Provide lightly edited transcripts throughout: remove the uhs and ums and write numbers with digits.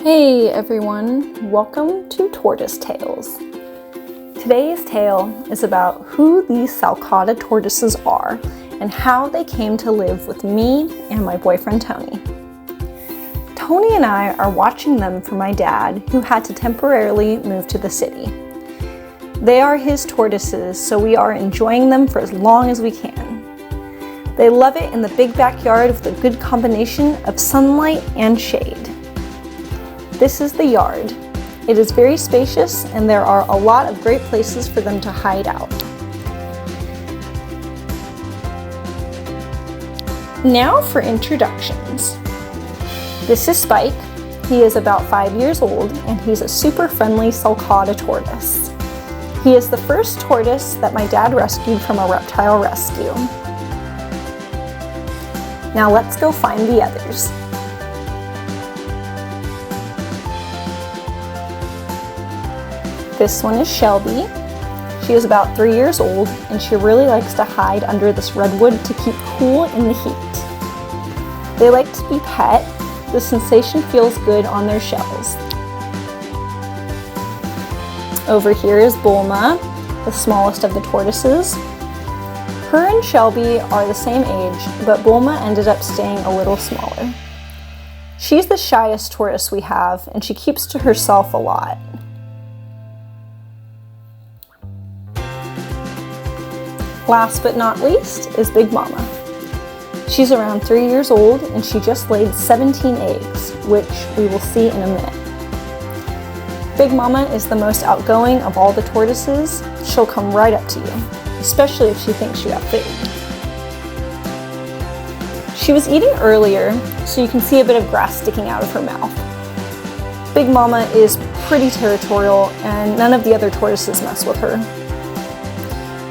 Hey everyone, welcome to Tortoise Tales. Today's tale is about who these Sulcata tortoises are and how they came to live with me and my boyfriend Tony. Tony and I are watching them for my dad, who had to temporarily move to the city. They are his tortoises, so we are enjoying them for as long as we can. They love it in the big backyard with a good combination of sunlight and shade. This is the yard. It is very spacious and there are a lot of great places for them to hide out. Now for introductions. This is Spike. He is about 5 years old and he's a super friendly Sulcata tortoise. He is the first tortoise that my dad rescued from a reptile rescue. Now let's go find the others. This one is Shelby. She is about 3 years old and she really likes to hide under this redwood to keep cool in the heat. They like to be pet. The sensation feels good on their shells. Over here is Bulma, the smallest of the tortoises. Her and Shelby are the same age, but Bulma ended up staying a little smaller. She's the shyest tortoise we have and she keeps to herself a lot. Last but not least is Big Mama. She's around 3 years old and she just laid 17 eggs, which we will see in a minute. Big Mama is the most outgoing of all the tortoises. She'll come right up to you, especially if she thinks you have food. She was eating earlier, so you can see a bit of grass sticking out of her mouth. Big Mama is pretty territorial and none of the other tortoises mess with her.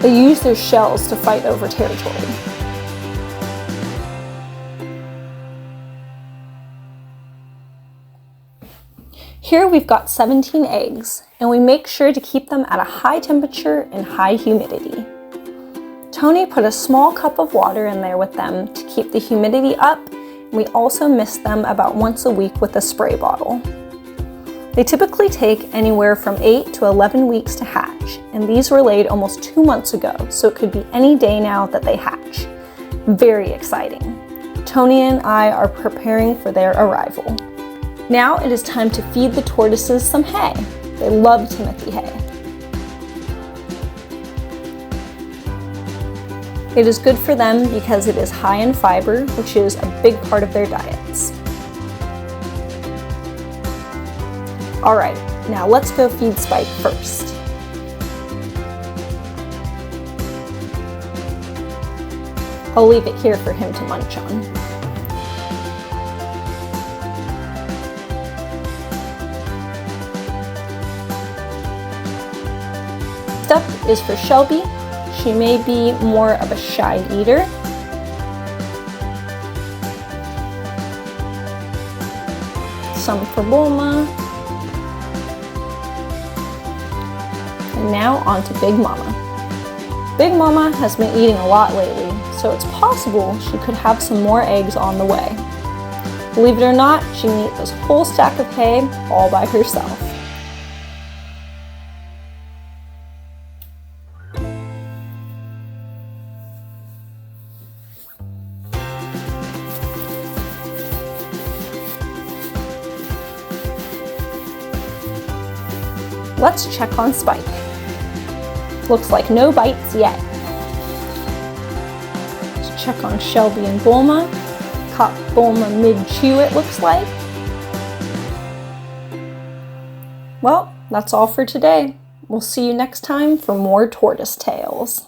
They use their shells to fight over territory. Here we've got 17 eggs, and we make sure to keep them at a high temperature and high humidity. Tony put a small cup of water in there with them to keep the humidity up, and we also mist them about once a week with a spray bottle. They typically take anywhere from 8 to 11 weeks to hatch, and these were laid almost 2 months ago, so it could be any day now that they hatch. Very exciting. Tony and I are preparing for their arrival. Now it is time to feed the tortoises some hay. They love Timothy hay. It is good for them because it is high in fiber, which is a big part of their diets. Alright, now let's go feed Spike first. I'll leave it here for him to munch on. Next up is for Shelby. She may be more of a shy eater. Some for Bulma. And now on to Big Mama. Big Mama has been eating a lot lately, so it's possible she could have some more eggs on the way. Believe it or not, she can eat this whole stack of hay all by herself. Let's check on Spike. Looks like no bites yet. Let's check on Shelby and Bulma. Caught Bulma mid-chew, it looks like. Well, that's all for today. We'll see you next time for more tortoise tales.